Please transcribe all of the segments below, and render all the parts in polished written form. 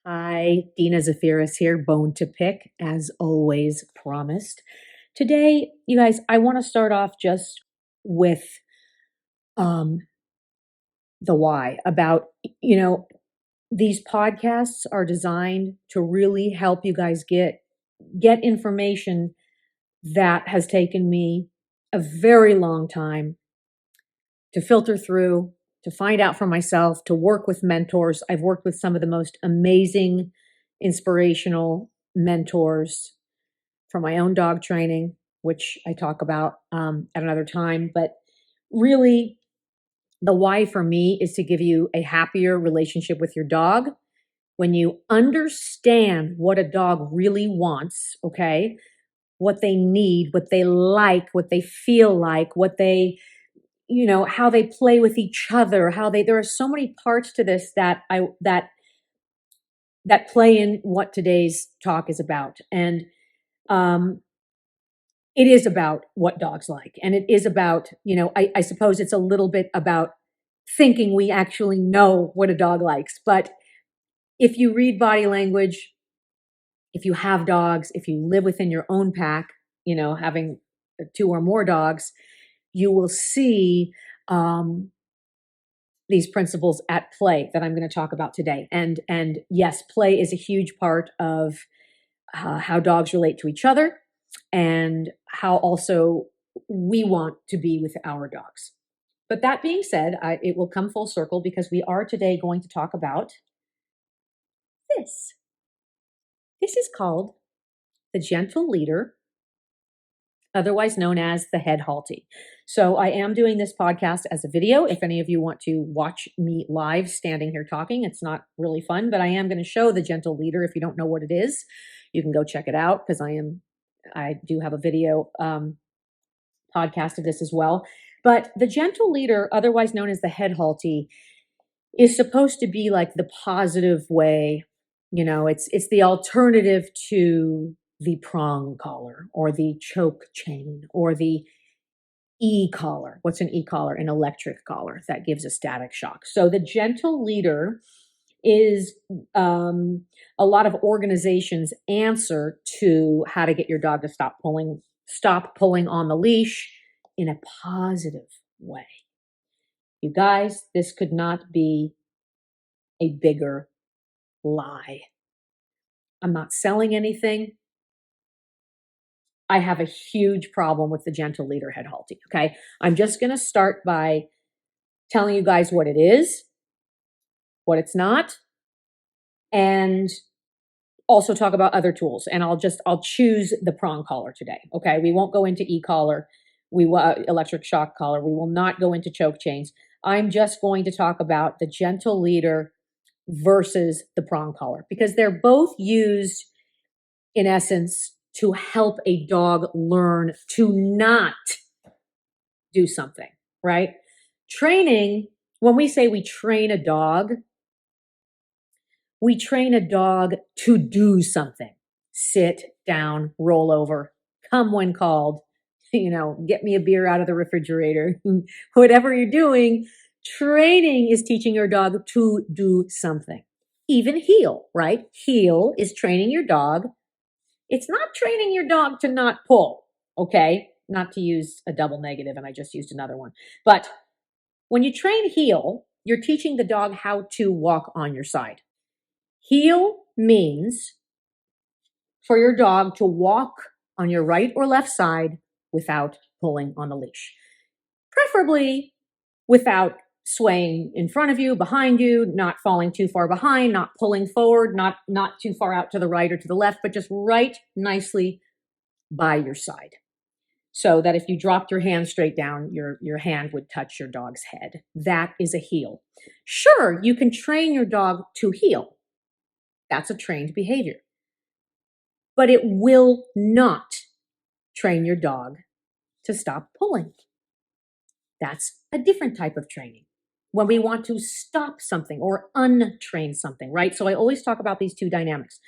Hi, Dina Zafiris here, bone to pick, as always promised. Today, you guys, I want to start off just with um, the why about, you know, these podcasts are designed to really help you guys get information that has taken me a very long time to filter through, to find out for myself, to work with mentors. I've worked with some of the most amazing, inspirational mentors for my own dog training, which I talk about at another time. But really, the why for me is to give you a happier relationship with your dog. When you understand what a dog really wants, okay, what they need, what they like, what they feel like, what they how they play with each other, there are so many parts to this that play in what today's talk is about. And um it is about what dogs like, and it is about, I suppose it's a little bit about thinking we actually know what a dog likes. But if you read body language, if you have dogs, if you live within your own pack, having two or more dogs, you will see um these principles at play that I'm going to talk about today. And yes, play is a huge part of how dogs relate to each other, and how also we want to be with our dogs. But that being said, it will come full circle because we are today going to talk about this. This is called the gentle leader, otherwise known as the head halty. So I am doing this podcast as a video. If any of you want to watch me live standing here talking, it's not really fun, but I am going to show the gentle leader. If you don't know what it is, you can go check it out because I do have a video podcast of this as well. But the gentle leader, otherwise known as the head halty, is supposed to be like the positive way. It's the alternative to the prong collar or the choke chain or the e-collar. What's an e-collar? An electric collar that gives a static shock. So the gentle leader is a lot of organizations' answer to how to get your dog to stop pulling on the leash in a positive way. You guys, this could not be a bigger lie. I'm not selling anything. I have a huge problem with the gentle leader head halty. Okay. I'm just going to start by telling you guys what it is, what it's not, and also talk about other tools. And I'll choose the prong collar today. Okay. We won't go into e-collar. Electric shock collar. We will not go into choke chains. I'm just going to talk about the gentle leader versus the prong collar because they're both used in essence to help a dog learn to not do something, right? Training, when we say we train a dog to do something. Sit down, roll over, come when called, get me a beer out of the refrigerator. Whatever you're doing, training is teaching your dog to do something. Even heel, right? Heel is training your dog. It's not training your dog to not pull, okay? Not to use a double negative, and I just used another one. But when you train heel, you're teaching the dog how to walk on your side. Heel means for your dog to walk on your right or left side without pulling on the leash. Preferably without swaying in front of you, behind you, not falling too far behind, not pulling forward, not too far out to the right or to the left, but just right nicely by your side. So that if you dropped your hand straight down, your hand would touch your dog's head. That is a heel. Sure, you can train your dog to heel. That's a trained behavior. But it will not train your dog to stop pulling. That's a different type of training. When we want to stop something or untrain something, right? So I always talk about these two dynamics.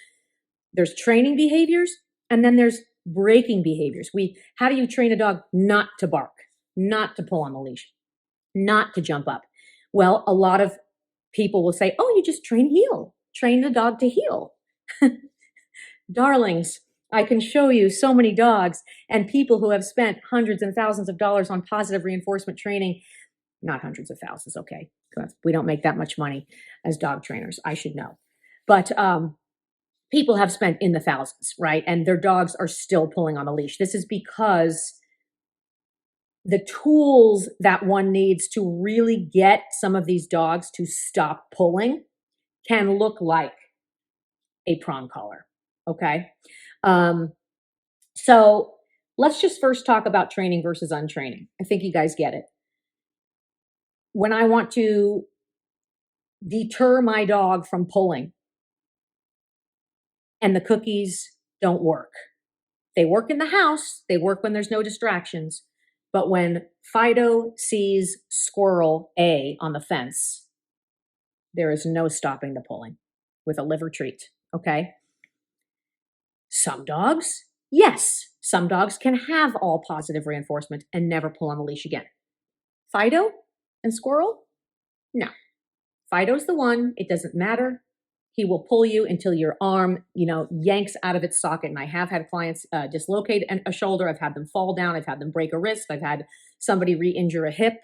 There's training behaviors, and then there's breaking behaviors. How do you train a dog not to bark, not to pull on the leash, not to jump up? Well, a lot of people will say, oh, you just train heel. train the dog to heel. Darlings, I can show you so many dogs and people who have spent hundreds and thousands of dollars on positive reinforcement training. Not hundreds of thousands, okay? We don't make that much money as dog trainers. I should know. But people have spent in the thousands, right? And their dogs are still pulling on the leash. This is because the tools that one needs to really get some of these dogs to stop pulling can look like a prong collar, okay? So let's just first talk about training versus untraining. I think you guys get it. When I want to deter my dog from pulling and the cookies don't work, they work in the house, they work when there's no distractions, but when Fido sees squirrel A on the fence, there is no stopping the pulling with a liver treat, okay? Some dogs, yes, some dogs can have all positive reinforcement and never pull on the leash again. Fido and squirrel, no. Fido's the one, it doesn't matter. He will pull you until your arm, yanks out of its socket. And I have had clients dislocate a shoulder. I've had them fall down. I've had them break a wrist. I've had somebody re-injure a hip.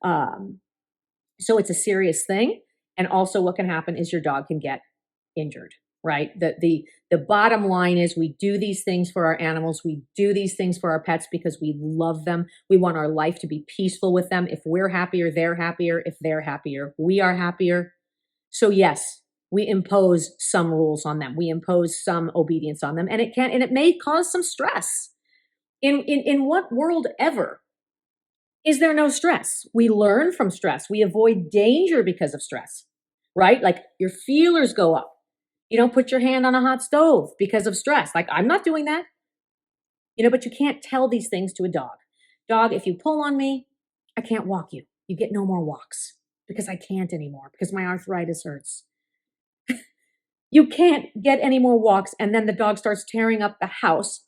So it's a serious thing. And also what can happen is your dog can get injured, right? The bottom line is we do these things for our animals. We do these things for our pets because we love them. We want our life to be peaceful with them. If we're happier, they're happier. If they're happier, we are happier. So yes, we impose some rules on them. We impose some obedience on them, and it may cause some stress. In what world ever is there no stress? We learn from stress. We avoid danger because of stress, right? Like your feelers go up. You don't put your hand on a hot stove because of stress. Like I'm not doing that, but you can't tell these things to a dog. Dog, if you pull on me, I can't walk you. You get no more walks because I can't anymore because my arthritis hurts. You can't get any more walks, and then the dog starts tearing up the house,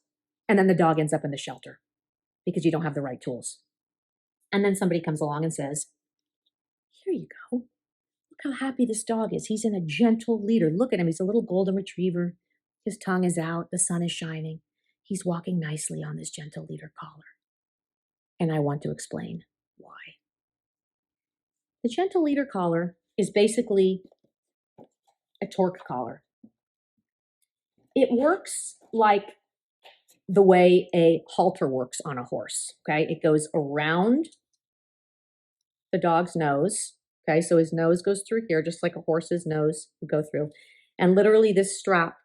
and then the dog ends up in the shelter because you don't have the right tools. And then somebody comes along and says, here you go. Look how happy this dog is. He's in a gentle leader. Look at him. He's a little golden retriever. His tongue is out. The sun is shining. He's walking nicely on this gentle leader collar. And I want to explain why. The gentle leader collar is basically a torque collar. It works like the way a halter works on a horse, okay? It goes around the dog's nose, okay? So his nose goes through here, just like a horse's nose would go through. And literally this strap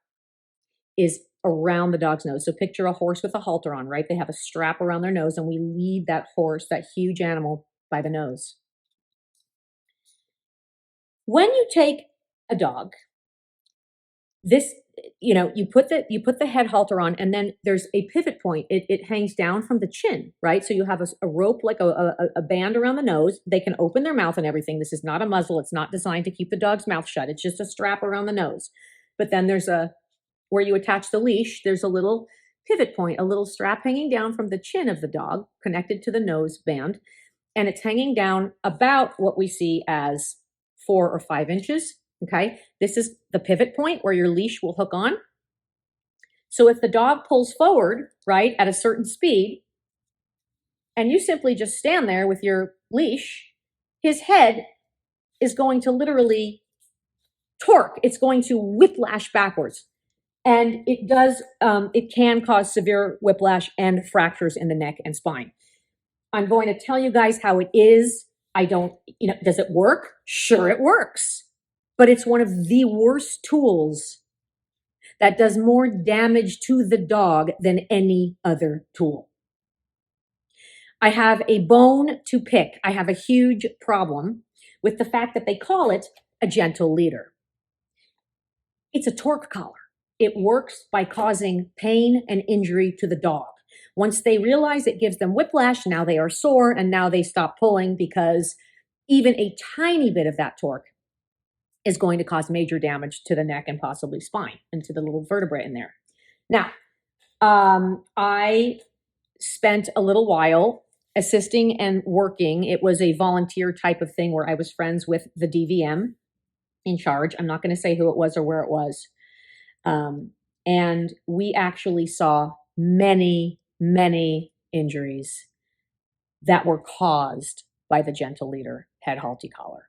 is around the dog's nose. So picture a horse with a halter on, right? They have a strap around their nose, and we lead that horse, that huge animal, by the nose. When you take a dog, this, you put the head halter on, and then there's a pivot point. It hangs down from the chin, right? So you have a rope, like a band around the nose. They can open their mouth and everything. This is not a muzzle. It's not designed to keep the dog's mouth shut. It's just a strap around the nose. But then there's where you attach the leash, there's a little pivot point, a little strap hanging down from the chin of the dog, connected to the nose band. And it's hanging down about what we see as 4 or 5 inches. Okay, this is the pivot point where your leash will hook on. So if the dog pulls forward, right, at a certain speed, and you simply just stand there with your leash, his head is going to literally torque. It's going to whiplash backwards. And it can cause severe whiplash and fractures in the neck and spine. I'm going to tell you guys how it is. Does it work? Sure, it works. But it's one of the worst tools that does more damage to the dog than any other tool. I have a bone to pick. I have a huge problem with the fact that they call it a gentle leader. It's a torque collar. It works by causing pain and injury to the dog. Once they realize it gives them whiplash, now they are sore, and now they stop pulling because even a tiny bit of that torque is going to cause major damage to the neck and possibly spine and to the little vertebrae in there. Now, I spent a little while assisting and working. It was a volunteer type of thing where I was friends with the DVM. in charge. I'm not going to say who it was or where it was. And we actually saw many, many injuries that were caused by the gentle leader head halty collar.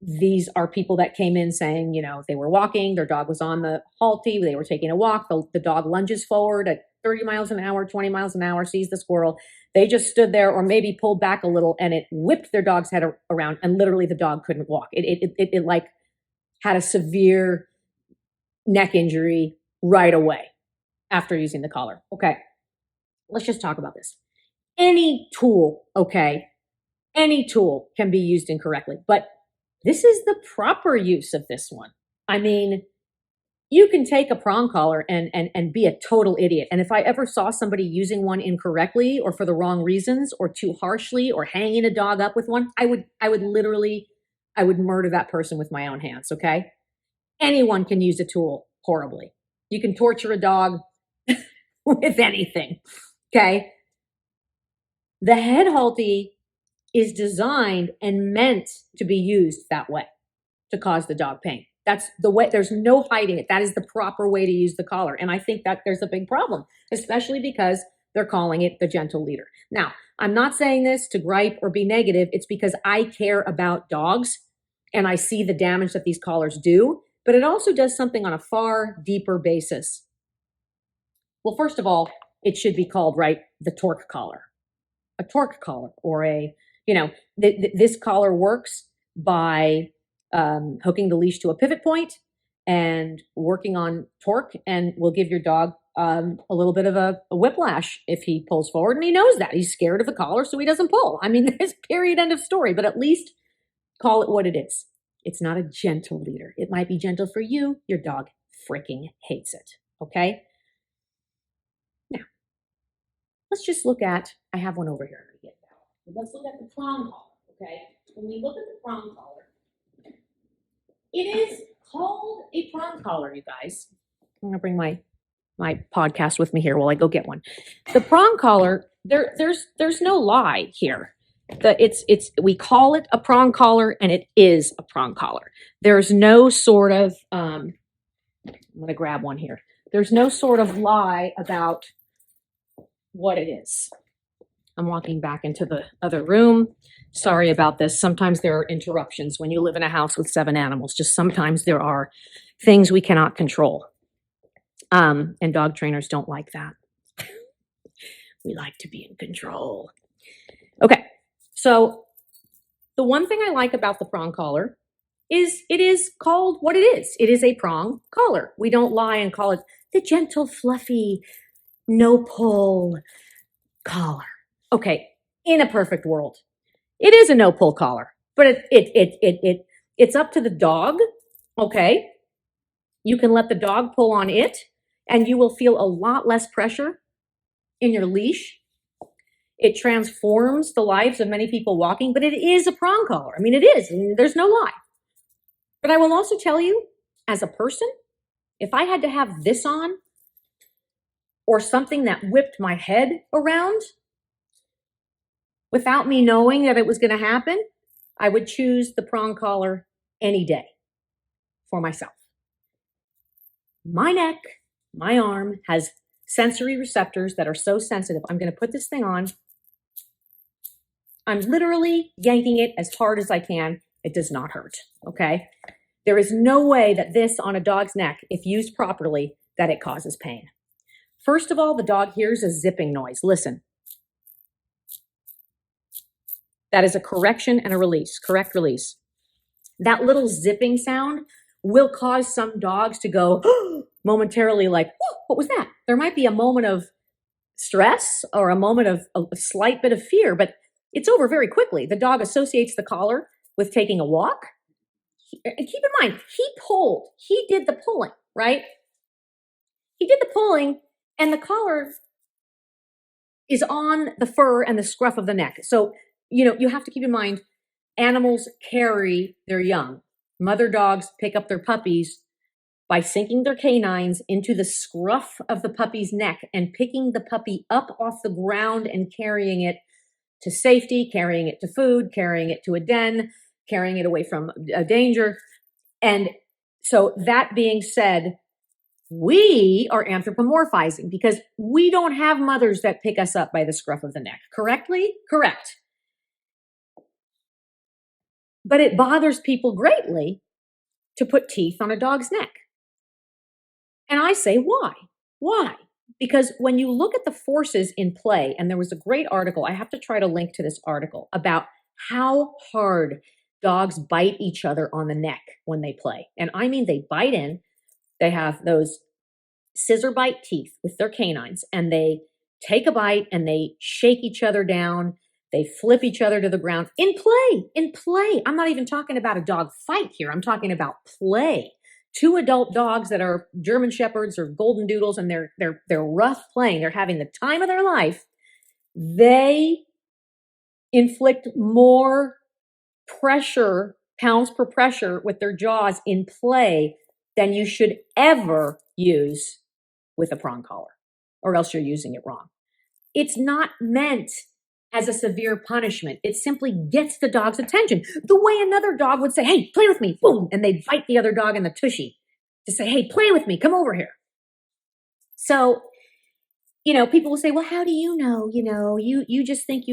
These are people that came in saying, they were walking, their dog was on the halty, they were taking a walk, the dog lunges forward at 30 miles an hour, 20 miles an hour, sees the squirrel. They just stood there or maybe pulled back a little and it whipped their dog's head around and literally the dog couldn't walk. It like had a severe neck injury right away after using the collar. Okay, let's just talk about this. Any tool, okay, any tool can be used incorrectly, but this is the proper use of this one. I mean, you can take a prong collar and be a total idiot. And if I ever saw somebody using one incorrectly or for the wrong reasons or too harshly or hanging a dog up with one, I would murder that person with my own hands, okay? Anyone can use a tool horribly. You can torture a dog with anything, okay? The head halty is designed and meant to be used that way to cause the dog pain. That's the way. There's no hiding it. That is the proper way to use the collar. And I think that there's a big problem, especially because they're calling it the gentle leader. Now, I'm not saying this to gripe or be negative. It's because I care about dogs and I see the damage that these collars do, but it also does something on a far deeper basis. Well, first of all, it should be called, right, the torque collar. A torque collar or this collar works by hooking the leash to a pivot point and working on torque and will give your dog a little bit of a whiplash if he pulls forward. And he knows that. He's scared of the collar, so he doesn't pull. I mean, there's period, end of story, but at least call it what it is. It's not a gentle leader. It might be gentle for you. Your dog freaking hates it, okay? Now, let's just look at, I have one over here. Let's look at the prong collar, okay? When we look at the prong collar, it is called a prong collar, you guys. I'm gonna bring my podcast with me here while I go get one. The prong collar, there's no lie here. We call it a prong collar and it is a prong collar. There's no sort of I'm gonna grab one here. There's no sort of lie about what it is. I'm walking back into the other room. Sorry about this. Sometimes there are interruptions when you live in a house with 7 animals. Just sometimes there are things we cannot control. And dog trainers don't like that. We like to be in control. Okay, so the one thing I like about the prong collar is it is called what it is. It is a prong collar. We don't lie and call it the gentle, fluffy, no pull collar. Okay, in a perfect world, it is a no pull collar, but it's up to the dog. Okay, you can let the dog pull on it, and you will feel a lot less pressure in your leash. It transforms the lives of many people walking, but it is a prong collar. I mean, it is. There's no lie. But I will also tell you, as a person, if I had to have this on or something that whipped my head around, without me knowing that it was going to happen, I would choose the prong collar any day for myself. My neck, my arm has sensory receptors that are so sensitive. I'm going to put this thing on. I'm literally yanking it as hard as I can. It does not hurt, okay? There is no way that this on a dog's neck, if used properly, that it causes pain. First of all, the dog hears a zipping noise. Listen. That is a correction and a release, correct release. That little zipping sound will cause some dogs to go momentarily like, what was that? There might be a moment of stress or a moment of a slight bit of fear, but it's over very quickly. The dog associates the collar with taking a walk. And keep in mind, he did the pulling, right? He did the pulling and the collar is on the fur and the scruff of the neck. So you have to keep in mind, animals carry their young. Mother dogs pick up their puppies by sinking their canines into the scruff of the puppy's neck and picking the puppy up off the ground and carrying it to safety, carrying it to food, carrying it to a den. carrying it away from danger. And so that being said, we are anthropomorphizing because we don't have mothers that pick us up by the scruff of the neck. Correctly? Correct. But it bothers people greatly to put teeth on a dog's neck. And I say, why? Why? Because when you look at the forces in play, and there was a great article, I have to try to link to this article about how hard dogs bite each other on the neck when they play. And I mean, they bite in, they have those scissor bite teeth with their canines, and they take a bite and they shake each other down. They flip each other to the ground in play, in play. I'm not even talking about a dog fight here. I'm talking about play. Two adult dogs that are German Shepherds or Golden Doodles, and they're rough playing. They're having the time of their life. They inflict more pressure, pounds per pressure with their jaws in play than you should ever use with a prong collar, or else you're using it wrong. It's not meant as a severe punishment. It simply gets the dog's attention. The way another dog would say, hey, play with me, boom, and they bite the other dog in the tushy to say, hey, play with me, come over here. So, people will say, well, how do you know? You just think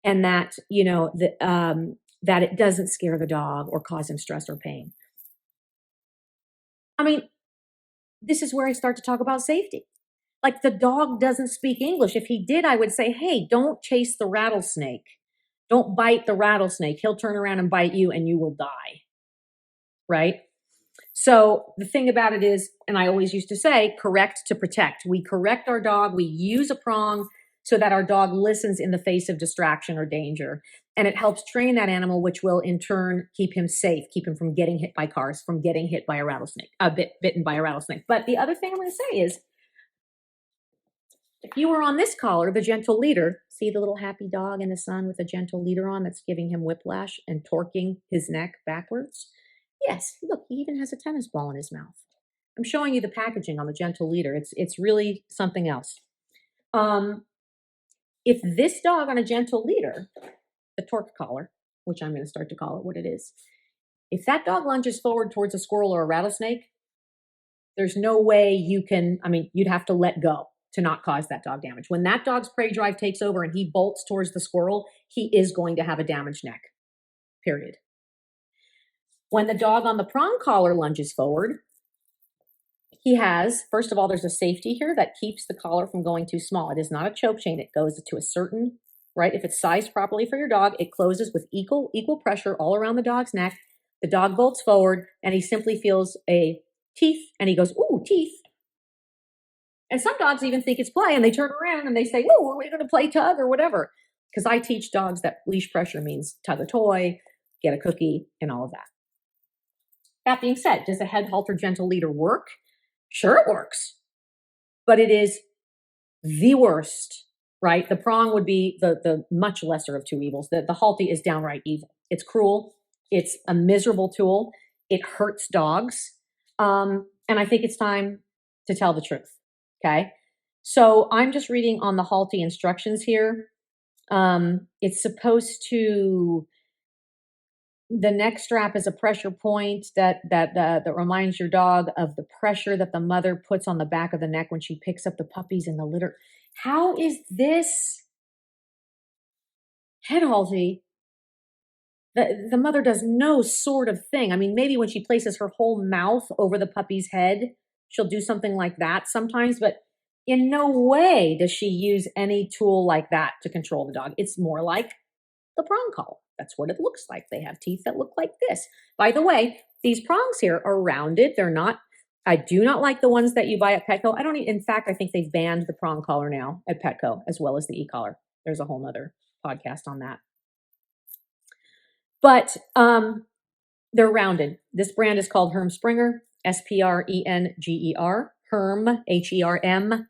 and that, that it doesn't scare the dog or cause him stress or pain. I mean, this is where I start to talk about safety. Like, the dog doesn't speak English. If he did, I would say, hey, don't chase the rattlesnake. Don't bite the rattlesnake. He'll turn around and bite you and you will die. Right? So the thing about it is, and I always used to say, correct to protect. We correct our dog. We use a prong so that our dog listens in the face of distraction or danger. And it helps train that animal, which will in turn keep him safe, keep him from getting hit by cars, from getting hit by a rattlesnake, bitten by a rattlesnake. But the other thing I'm going to say is, if you were on this collar, the gentle leader, see the little happy dog in the sun with a gentle leader on that's giving him whiplash and torquing his neck backwards? Yes, look, he even has a tennis ball in his mouth. I'm showing you the packaging on the gentle leader. It's really something else. If this dog on a gentle leader, the torque collar, which I'm going to start to call it what it is, if that dog lunges forward towards a squirrel or a rattlesnake, there's no way you'd have to let go to not cause that dog damage. When that dog's prey drive takes over and he bolts towards the squirrel, he is going to have a damaged neck, period. When the dog on the prong collar lunges forward, he has, first of all, there's a safety here that keeps the collar from going too small. It is not a choke chain. It goes to a certain, right? If it's sized properly for your dog, it closes with equal pressure all around the dog's neck. The dog bolts forward and he simply feels a teeth and he goes, ooh, teeth. And some dogs even think it's play and they turn around and they say, ooh, are we going to play tug or whatever? Because I teach dogs that leash pressure means tug a toy, get a cookie, and all of that. That being said, does a head halter gentle leader work? Sure, it works, but it is the worst, right? The prong would be the much lesser of two evils. The halty is downright evil. It's cruel. It's a miserable tool. It hurts dogs. And I think it's time to tell the truth. Okay. So I'm just reading on the halty instructions here. It's supposed to, the neck strap is a pressure point that reminds your dog of the pressure that the mother puts on the back of the neck when she picks up the puppies in the litter. How is this head halty? The mother does no sort of thing. I mean, maybe when she places her whole mouth over the puppy's head, she'll do something like that sometimes, but in no way does she use any tool like that to control the dog. It's more like the prong collar. That's what it looks like. They have teeth that look like this. By the way, these prongs here are rounded. They're not, I do not like the ones that you buy at Petco. In fact, I think they've banned the prong collar now at Petco as well as the e-collar. There's a whole nother podcast on that. But they're rounded. This brand is called Herm Sprenger, Sprenger, Herm, Herm,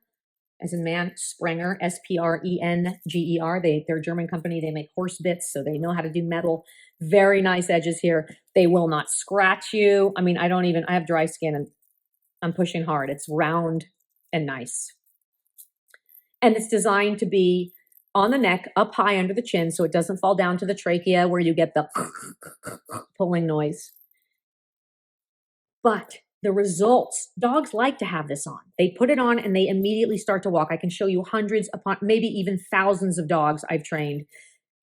as in man, Sprenger, Sprenger. They're a German company. They make horse bits, so they know how to do metal. Very nice edges here. They will not scratch you. I mean, I have dry skin and I'm pushing hard. It's round and nice. And it's designed to be on the neck, up high under the chin, so it doesn't fall down to the trachea where you get the pulling noise. But the results, dogs like to have this on. They put it on and they immediately start to walk. I can show you hundreds upon maybe even thousands of dogs I've trained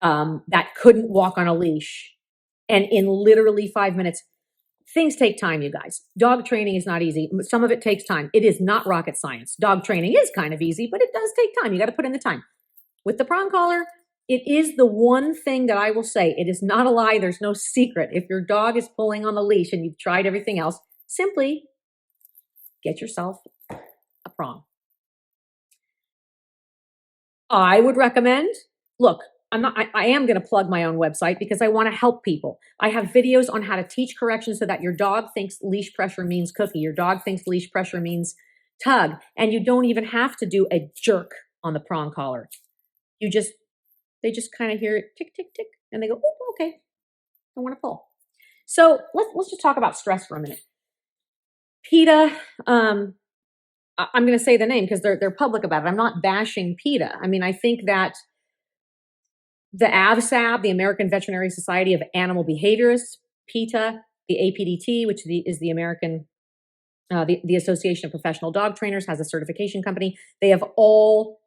that couldn't walk on a leash. And in literally 5 minutes, things take time, you guys. Dog training is not easy. Some of it takes time. It is not rocket science. Dog training is kind of easy, but it does take time. You got to put in the time. With the prong collar, it is the one thing that I will say. It is not a lie. There's no secret. If your dog is pulling on the leash and you've tried everything else, simply get yourself a prong. I would recommend, look, I am going to plug my own website because I want to help people. I have videos on how to teach correction so that your dog thinks leash pressure means cookie. Your dog thinks leash pressure means tug. And you don't even have to do a jerk on the prong collar. They just kind of hear it tick, tick, tick. And they go, oh, okay, I want to pull. So let's just talk about stress for a minute. PETA, I'm going to say the name because they're public about it. I'm not bashing PETA. I mean, I think that the AVSAB, the American Veterinary Society of Animal Behaviorists, PETA, the APDT, which is the American, the Association of Professional Dog Trainers, has a certification company. They have all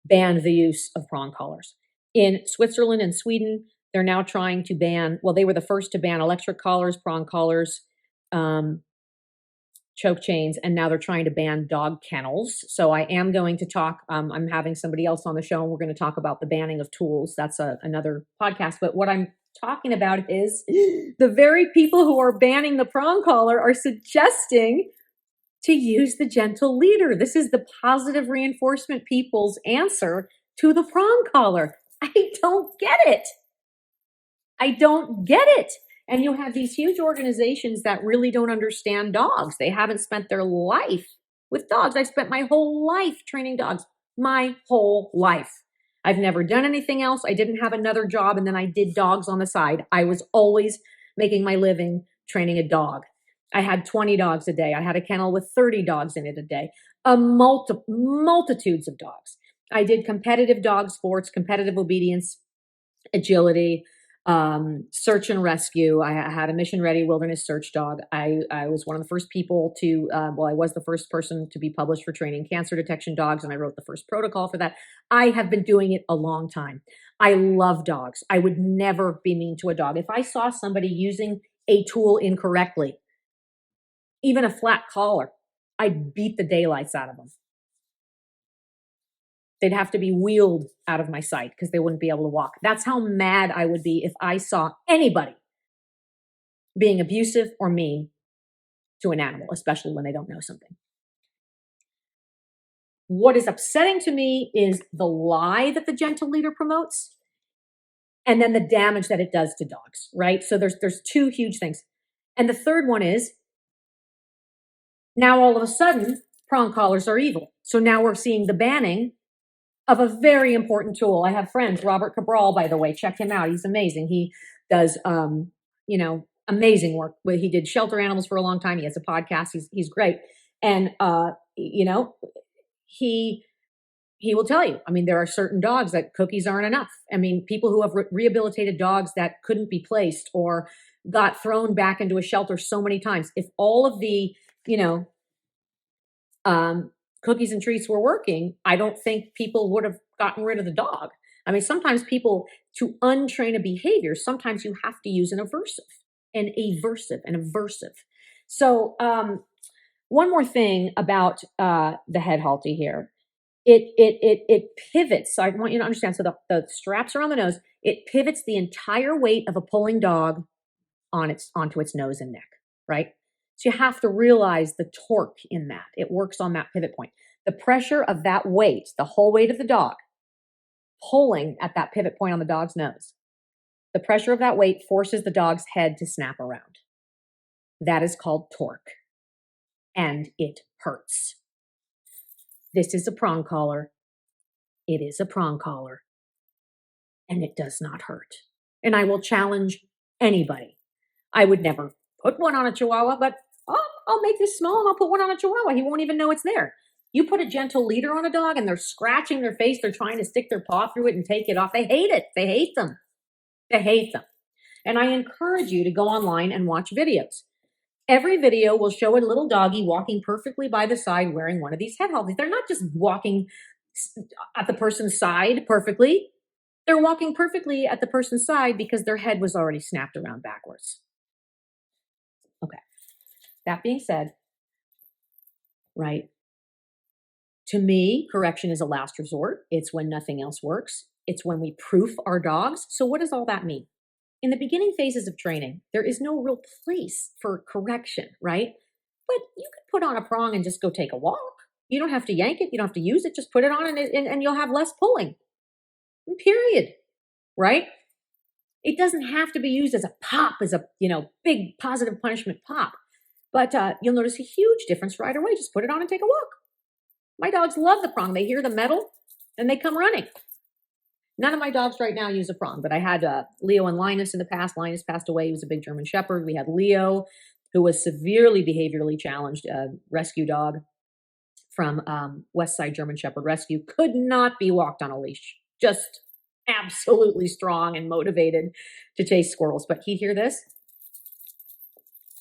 banned the use of prong collars. In Switzerland and Sweden, they're now trying to ban, well, they were the first to ban electric collars, prong collars, choke chains, and now they're trying to ban dog kennels. So I am going to talk, I'm having somebody else on the show, and we're going to talk about the banning of tools. That's another podcast. But what I'm talking about is the very people who are banning the prong collar are suggesting to use the gentle leader. This is the positive reinforcement people's answer to the prong collar. I don't get it. I don't get it. And you have these huge organizations that really don't understand dogs. They haven't spent their life with dogs. I've spent my whole life training dogs, my whole life. I've never done anything else. I didn't have another job, and then I did dogs on the side. I was always making my living training a dog. I had 20 dogs a day. I had a kennel with 30 dogs in it a day, multitudes of dogs. I did competitive dog sports, competitive obedience, agility, search and rescue. I had a mission ready wilderness search dog. I was one of the first people to, I was the first person to be published for training cancer detection dogs, and I wrote the first protocol for that. I have been doing it a long time. I love dogs. I would never be mean to a dog. If I saw somebody using a tool incorrectly, even a flat collar, I'd beat the daylights out of them. They'd have to be wheeled out of my sight because they wouldn't be able to walk. That's how mad I would be if I saw anybody being abusive or mean to an animal, especially when they don't know something. What is upsetting to me is the lie that the gentle leader promotes, and then the damage that it does to dogs, right? So there's two huge things. And the third one is, now all of a sudden, prong collars are evil. So now we're seeing the banning of a very important tool. I have friends, Robert Cabral, by the way, check him out. He's amazing. He does, amazing work. He did shelter animals for a long time. He has a podcast. He's great. And, he will tell you, I mean, there are certain dogs that cookies aren't enough. I mean, people who have rehabilitated dogs that couldn't be placed or got thrown back into a shelter so many times. If all of the, cookies and treats were working, I don't think people would have gotten rid of the dog. I mean, sometimes people, to untrain a behavior, sometimes you have to use an aversive. So one more thing about the head halty here. It pivots. So I want you to understand. So the straps are on the nose. It pivots the entire weight of a pulling dog onto its nose and neck, right? So you have to realize the torque in that. It works on that pivot point. The pressure of that weight, the whole weight of the dog, pulling at that pivot point on the dog's nose, the pressure of that weight forces the dog's head to snap around. That is called torque. And it hurts. This is a prong collar. It is a prong collar. And it does not hurt. And I will challenge anybody. I would never put one on a Chihuahua, but I'll make this small and I'll put one on a Chihuahua. He won't even know it's there. You put a gentle leader on a dog and they're scratching their face. They're trying to stick their paw through it and take it off. They hate it. They hate them. They hate them. And I encourage you to go online and watch videos. Every video will show a little doggy walking perfectly by the side wearing one of these head halters. They're not just walking at the person's side perfectly. They're walking perfectly at the person's side because their head was already snapped around backwards. Okay. That being said, right? To me, correction is a last resort. It's when nothing else works. It's when we proof our dogs. So what does all that mean? In the beginning phases of training, there is no real place for correction, right? But you could put on a prong and just go take a walk. You don't have to yank it. You don't have to use it. Just put it on and you'll have less pulling. Period. Right? It doesn't have to be used as a pop, as a, big positive punishment pop. But you'll notice a huge difference right away. Just put it on and take a walk. My dogs love the prong. They hear the metal and they come running. None of my dogs right now use a prong, but I had Leo and Linus in the past. Linus passed away. He was a big German Shepherd. We had Leo, who was severely behaviorally challenged, a rescue dog from West Side German Shepherd Rescue. Could not be walked on a leash. Just absolutely strong and motivated to chase squirrels. But he'd hear this.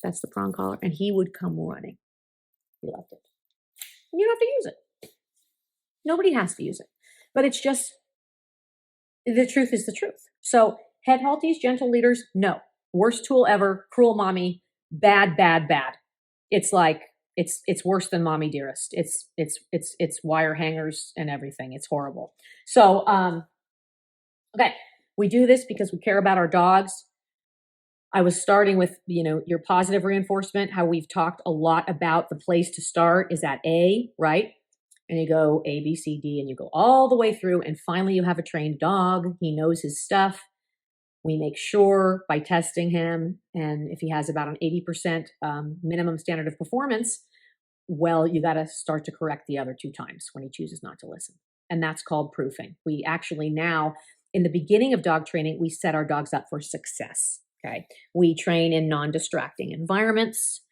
That's the prong collar. And he would come running. He loved it. And you don't have to use it. Nobody has to use it. But it's just, the truth is the truth. So head halties, gentle leaders, no. Worst tool ever, cruel mommy, bad, bad, bad. It's like, it's worse than mommy dearest. It's wire hangers and everything. It's horrible. So, okay, we do this because we care about our dogs. I was starting with, your positive reinforcement, how we've talked a lot about the place to start is at A, right? And you go A, B, C, D, and you go all the way through. And finally, you have a trained dog. He knows his stuff. We make sure by testing him, and if he has about an 80% minimum standard of performance, well, you got to start to correct the other 2 times when he chooses not to listen. And that's called proofing. We actually now, in the beginning of dog training, we set our dogs up for success. Okay. We train in non-distracting environments.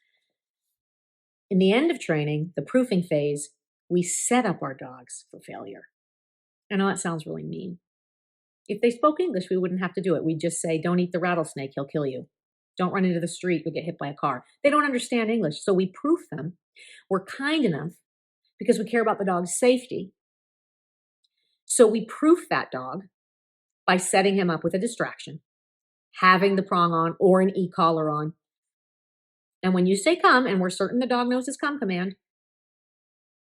In the end of training, the proofing phase, we set up our dogs for failure. I know that sounds really mean. If they spoke English, we wouldn't have to do it. We'd just say, don't eat the rattlesnake, he'll kill you. Don't run into the street, you'll get hit by a car. They don't understand English, so we proof them. We're kind enough because we care about the dog's safety. So we proof that dog by setting him up with a distraction, having the prong on or an e-collar on. And when you say come, and we're certain the dog knows his come command,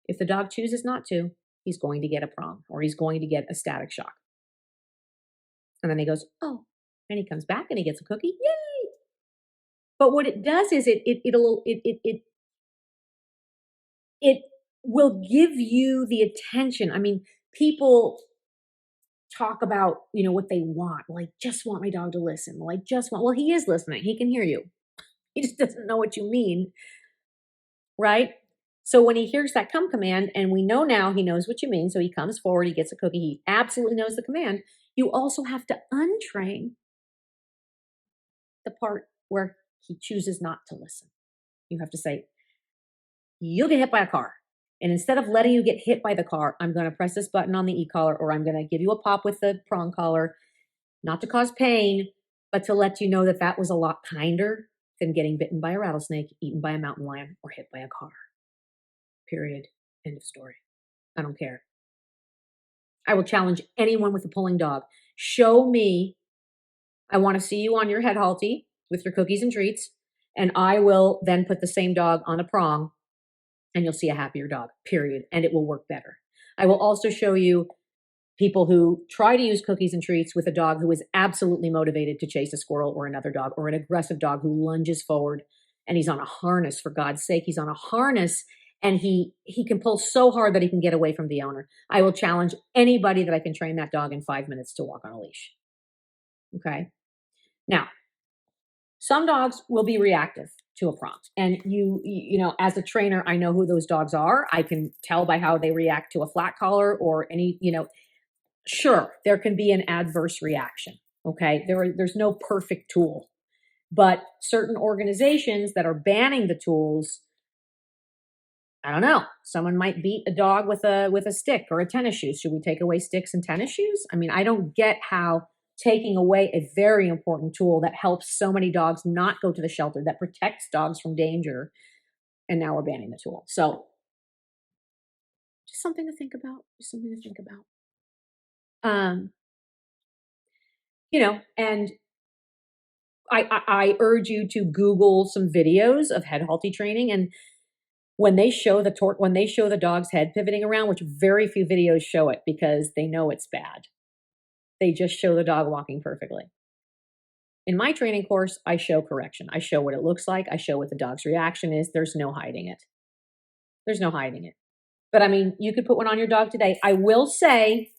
if the dog chooses not to, he's going to get a prong or he's going to get a static shock. And then he goes, oh, and he comes back and he gets a cookie. Yay! But what it does is it will give you the attention. I mean, people talk about, what they want. Well, I just want my dog to listen. Well, he is listening. He can hear you. He just doesn't know what you mean. Right? So when he hears that come command, and we know now he knows what you mean, so he comes forward, he gets a cookie, he absolutely knows the command, you also have to untrain the part where he chooses not to listen. You have to say, you'll get hit by a car. And instead of letting you get hit by the car, I'm going to press this button on the e-collar, or I'm going to give you a pop with the prong collar, not to cause pain, but to let you know that that was a lot kinder than getting bitten by a rattlesnake, eaten by a mountain lion, or hit by a car. Period. End of story. I don't care. I will challenge anyone with a pulling dog. Show me. I want to see you on your head halty with your cookies and treats, and I will then put the same dog on a prong, and you'll see a happier dog, period, and it will work better. I will also show you people who try to use cookies and treats with a dog who is absolutely motivated to chase a squirrel or another dog, or an aggressive dog who lunges forward, and he's on a harness, for God's sake. He's on a harness, and he can pull so hard that he can get away from the owner. I will challenge anybody that I can train that dog in 5 minutes to walk on a leash. Okay? Now, some dogs will be reactive to a prompt. And as a trainer, I know who those dogs are. I can tell by how they react to a flat collar or any, sure, there can be an adverse reaction. Okay? There's no perfect tool. But certain organizations that are banning the tools, I don't know. Someone might beat a dog with a stick or a tennis shoe. Should we take away sticks and tennis shoes? I mean, I don't get how taking away a very important tool that helps so many dogs not go to the shelter, that protects dogs from danger, and now we're banning the tool. So just something to think about. Just something to think about. And I urge you to Google some videos of head halty training, and when they show the dog's head pivoting around, which very few videos show it because they know it's bad. They just show the dog walking perfectly. In my training course, I show correction. I show what it looks like. I show what the dog's reaction is. There's no hiding it. There's no hiding it. But I mean, you could put one on your dog today. I will say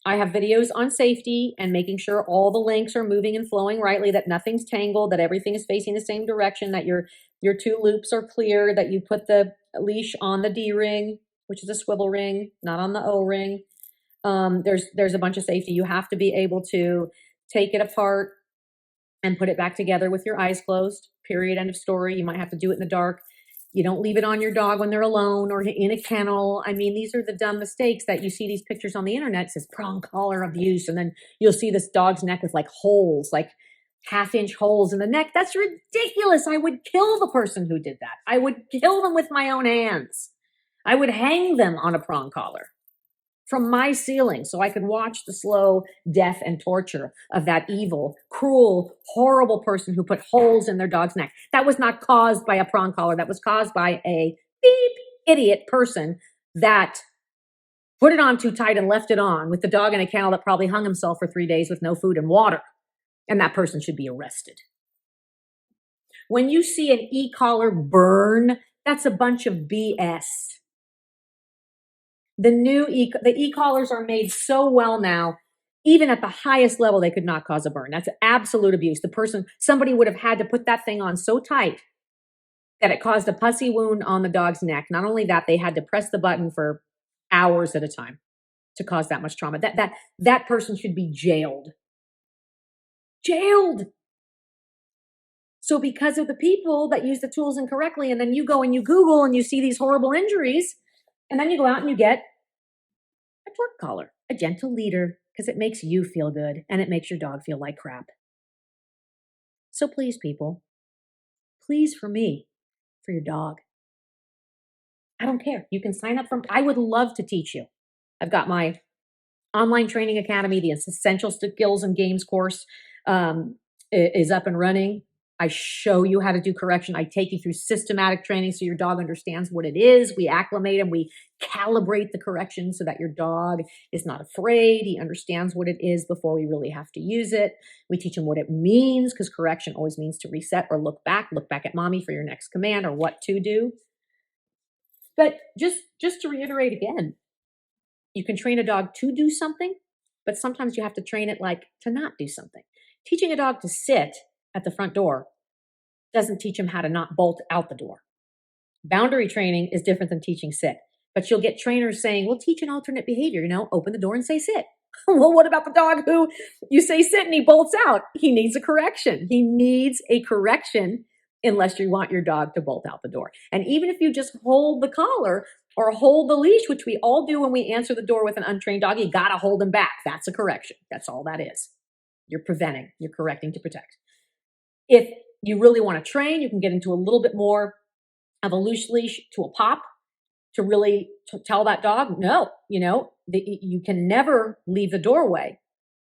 I have videos on safety and making sure all the links are moving and flowing rightly, that nothing's tangled, that everything is facing the same direction, that your two loops are clear, that you put the leash on the D ring, which is a swivel ring, not on the O ring. There's a bunch of safety. You have to be able to take it apart and put it back together with your eyes closed, period, end of story. You might have to do it in the dark. You don't leave it on your dog when they're alone or in a kennel. I mean, these are the dumb mistakes that you see these pictures on the internet. It says prong collar abuse. And then you'll see this dog's neck with like holes, like half-inch holes in the neck. That's ridiculous. I would kill the person who did that. I would kill them with my own hands. I would hang them on a prong collar from my ceiling so I could watch the slow death and torture of that evil, cruel, horrible person who put holes in their dog's neck. That was not caused by a prong collar. That was caused by a beep idiot person that put it on too tight and left it on with the dog in a kennel that probably hung himself for 3 days with no food and water. And that person should be arrested. When you see an e-collar burn, that's a bunch of BS. The e-collars are made so well now, even at the highest level, they could not cause a burn. That's absolute abuse. Somebody would have had to put that thing on so tight that it caused a pussy wound on the dog's neck. Not only that, they had to press the button for hours at a time to cause that much trauma. That person should be jailed. Jailed. So because of the people that use the tools incorrectly, and then you go and you Google and you see these horrible injuries, and then you go out and you get a torque collar, a gentle leader, because it makes you feel good and it makes your dog feel like crap. So please, people, please for me, for your dog. I don't care. You can sign up I would love to teach you. I've got my online training academy, the Essential Skills and Games course is up and running. I show you how to do correction. I take you through systematic training so your dog understands what it is. We acclimate and we calibrate the correction so that your dog is not afraid. He understands what it is before we really have to use it. We teach him what it means, because correction always means to reset or look back at mommy for your next command or what to do. But just to reiterate again, you can train a dog to do something, but sometimes you have to train it like to not do something. Teaching a dog to sit at the front door doesn't teach him how to not bolt out the door. Boundary training is different than teaching sit, but you'll get trainers saying, well, teach an alternate behavior, open the door and say sit. Well, what about the dog who you say sit and he bolts out? He needs a correction. He needs a correction unless you want your dog to bolt out the door. And even if you just hold the collar or hold the leash, which we all do when we answer the door with an untrained dog, you got to hold him back. That's a correction. That's all that is. You're preventing, you're correcting to protect. If you really want to train, you can get into a little bit more of a loose leash to a pop to really tell that dog, no, you can never leave the doorway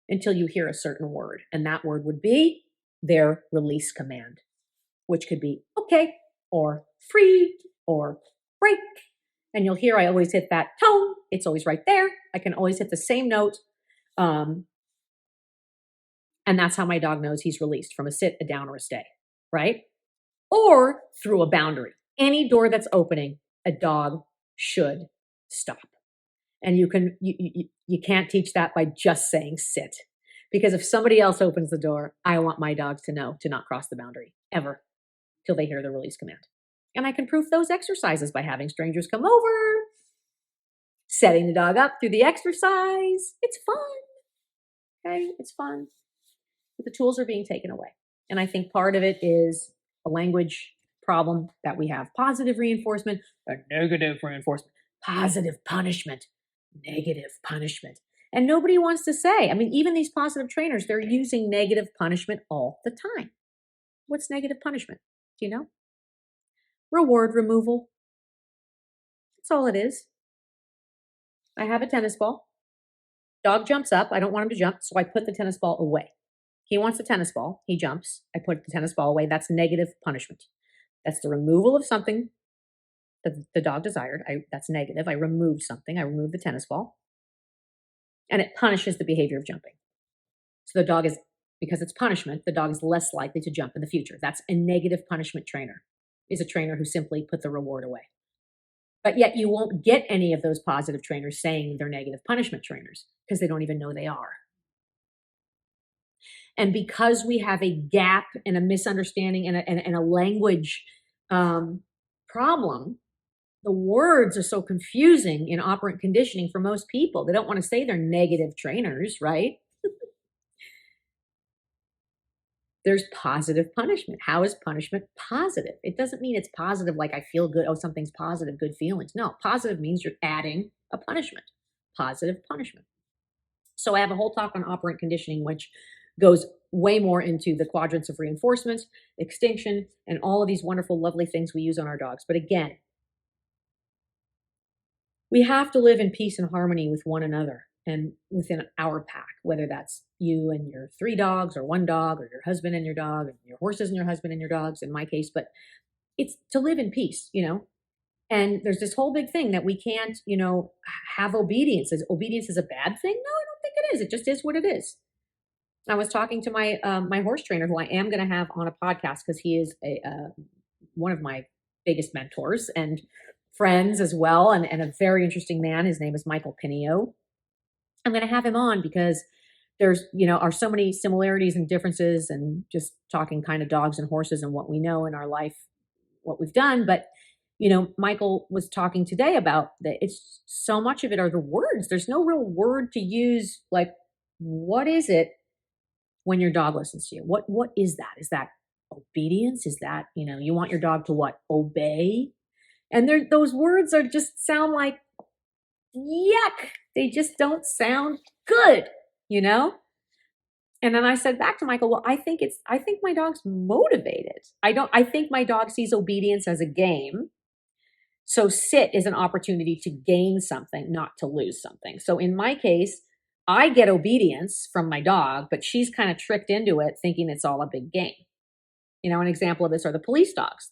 until you hear a certain word. And that word would be their release command, which could be okay, or free, or break. And you'll hear I always hit that tone. It's always right there. I can always hit the same note. And that's how my dog knows he's released, from a sit, a down, or a stay, right? Or through a boundary. Any door that's opening, a dog should stop. And you can't teach that by just saying sit. Because if somebody else opens the door, I want my dogs to know to not cross the boundary, ever, till they hear the release command. And I can proof those exercises by having strangers come over, setting the dog up through the exercise. It's fun. Okay, it's fun. But the tools are being taken away. And I think part of it is a language problem that we have. Positive reinforcement, or negative reinforcement, positive punishment, negative punishment. And nobody wants to say, I mean, even these positive trainers, they're using negative punishment all the time. What's negative punishment? Do you know? Reward removal. That's all it is. I have a tennis ball. Dog jumps up. I don't want him to jump, so I put the tennis ball away. He wants the tennis ball. He jumps. I put the tennis ball away. That's negative punishment. That's the removal of something that the dog desired. That's negative. I removed something. I removed the tennis ball. And it punishes the behavior of jumping. So the dog is, because it's punishment, the dog is less likely to jump in the future. That's a negative punishment trainer, is a trainer who simply put the reward away. But yet you won't get any of those positive trainers saying they're negative punishment trainers because they don't even know they are. And because we have a gap and a misunderstanding and a language problem, the words are so confusing in operant conditioning for most people. They don't want to say they're negative trainers, right? There's positive punishment. How is punishment positive? It doesn't mean it's positive like I feel good. Oh, something's positive, good feelings. No, positive means you're adding a punishment. Positive punishment. So I have a whole talk on operant conditioning, which goes way more into the quadrants of reinforcement, extinction, and all of these wonderful, lovely things we use on our dogs. But again, we have to live in peace and harmony with one another and within our pack, whether that's you and your 3 dogs or 1 dog, or your husband and your dog, and your horses and your husband and your dogs, in my case. But it's to live in peace, you know. And there's this whole big thing that we can't, you know, have obedience. Obedience is a bad thing? No, I don't think it is. It just is what it is. I was talking to my my horse trainer, who I am going to have on a podcast because he is one of my biggest mentors and friends as well, and a very interesting man. His name is Michael Pinio. I'm going to have him on because there's, you know, are so many similarities and differences, and just talking kind of dogs and horses and what we know in our life, what we've done. But, you know, Michael was talking today about that. It's so much of it are the words. There's no real word to use. Like, what is it when your dog listens to you? What is that? Is that obedience? Is that, you know, you want your dog to what? Obey? And those words are just sound like yuck. They just don't sound good, you know? And then I said back to Michael, well, I think my dog's motivated. I think my dog sees obedience as a game. So sit is an opportunity to gain something, not to lose something. So in my case, I get obedience from my dog, but she's kind of tricked into it thinking it's all a big game. You know, an example of this are the police dogs.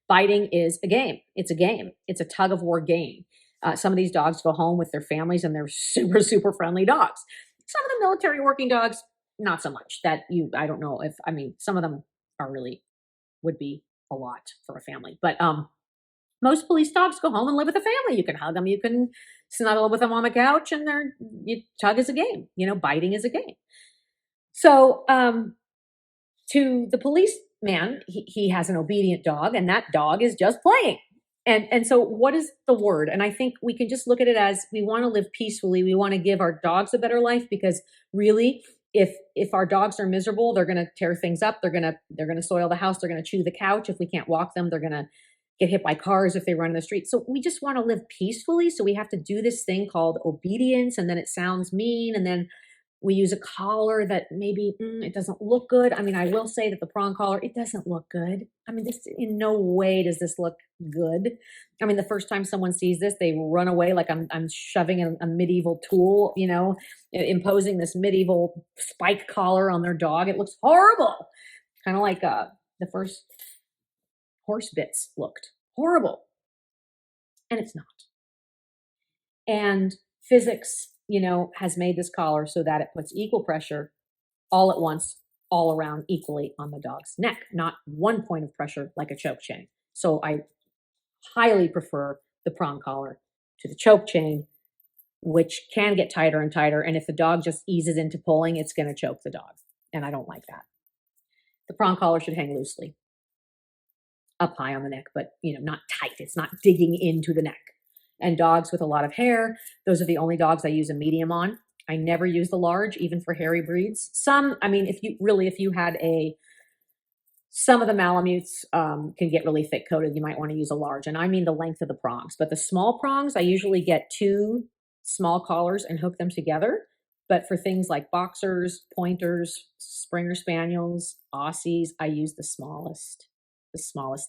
Biting is a game. It's a game. It's a tug of war game. Some of these dogs go home with their families and they're super, super friendly dogs. Some of the military working dogs, not so much. I don't know if, I mean, some of them would be a lot for a family. But most police dogs go home and live with a family. You can hug them. You can snuggle with them on the couch, and tug is a game. You know, biting is a game. So to the policeman, he has an obedient dog, and that dog is just playing. And so what is the word? And I think we can just look at it as we want to live peacefully. We want to give our dogs a better life, because really, if our dogs are miserable, they're going to tear things up. They're going to soil the house. They're going to chew the couch. If we can't walk them, they're going to get hit by cars if they run in the street. So we just want to live peacefully. So we have to do this thing called obedience. And then it sounds mean. And then we use a collar that maybe it doesn't look good. I mean, I will say that the prong collar, it doesn't look good. I mean, this, in no way does this look good. I mean, the first time someone sees this, they run away like I'm shoving a medieval tool, you know, imposing this medieval spike collar on their dog. It looks horrible. Kind of like the first horse bits looked horrible. And it's not. And physics, you know, has made this collar so that it puts equal pressure all at once, all around equally on the dog's neck, not one point of pressure like a choke chain. So I highly prefer the prong collar to the choke chain, which can get tighter and tighter. And if the dog just eases into pulling, it's going to choke the dog. And I don't like that. The prong collar should hang loosely up high on the neck, but, you know, not tight. It's not digging into the neck. And dogs with a lot of hair, those are the only dogs I use a medium on. I never use the large, even for hairy breeds. Some, I mean, if you had a Some of the Malamutes can get really thick coated. You might want to use a large, and I mean the length of the prongs. But the small prongs, I usually get 2 small collars and hook them together. But for things like boxers, pointers, Springer Spaniels, Aussies, I use the smallest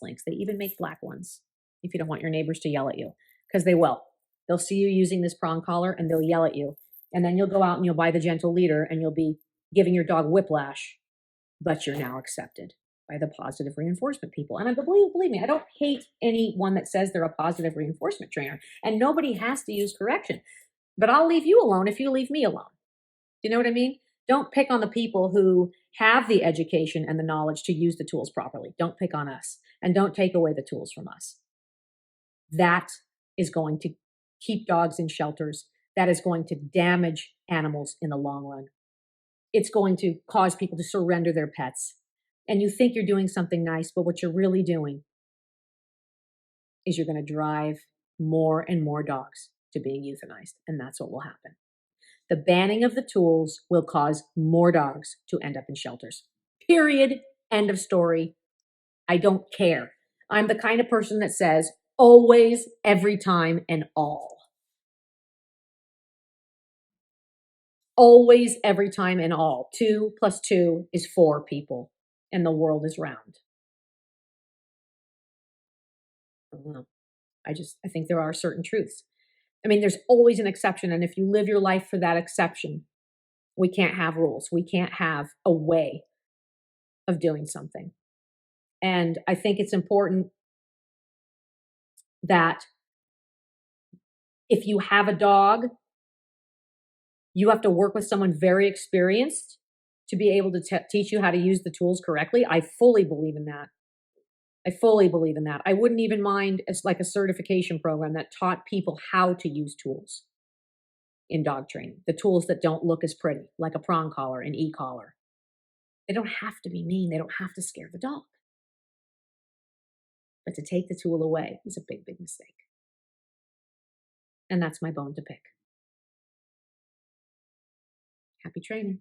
links. They even make black ones if you don't want your neighbors to yell at you, because they will. They'll see you using this prong collar and they'll yell at you. And then you'll go out and you'll buy the gentle leader and you'll be giving your dog whiplash, but you're now accepted by the positive reinforcement people. And I believe me, I don't hate anyone that says they're a positive reinforcement trainer, and nobody has to use correction, but I'll leave you alone if you leave me alone. You know what I mean? Don't pick on the people who have the education and the knowledge to use the tools properly. Don't pick on us, and don't take away the tools from us. That is going to keep dogs in shelters. That is going to damage animals in the long run. It's going to cause people to surrender their pets. And you think you're doing something nice, but what you're really doing is you're going to drive more and more dogs to being euthanized. And that's what will happen. The banning of the tools will cause more dogs to end up in shelters. Period. End of story. I don't care. I'm the kind of person that says always, every time, and all. Always, every time, and all. 2 + 2 is 4 people, and the world is round. I don't know. I think there are certain truths. I mean, there's always an exception. And if you live your life for that exception, we can't have rules. We can't have a way of doing something. And I think it's important that if you have a dog, you have to work with someone very experienced to be able to teach you how to use the tools correctly. I fully believe in that. I fully believe in that. I wouldn't even mind it's like a certification program that taught people how to use tools in dog training. The tools that don't look as pretty, like a prong collar, an e-collar. They don't have to be mean. They don't have to scare the dog. But to take the tool away is a big, big mistake. And that's my bone to pick. Happy training.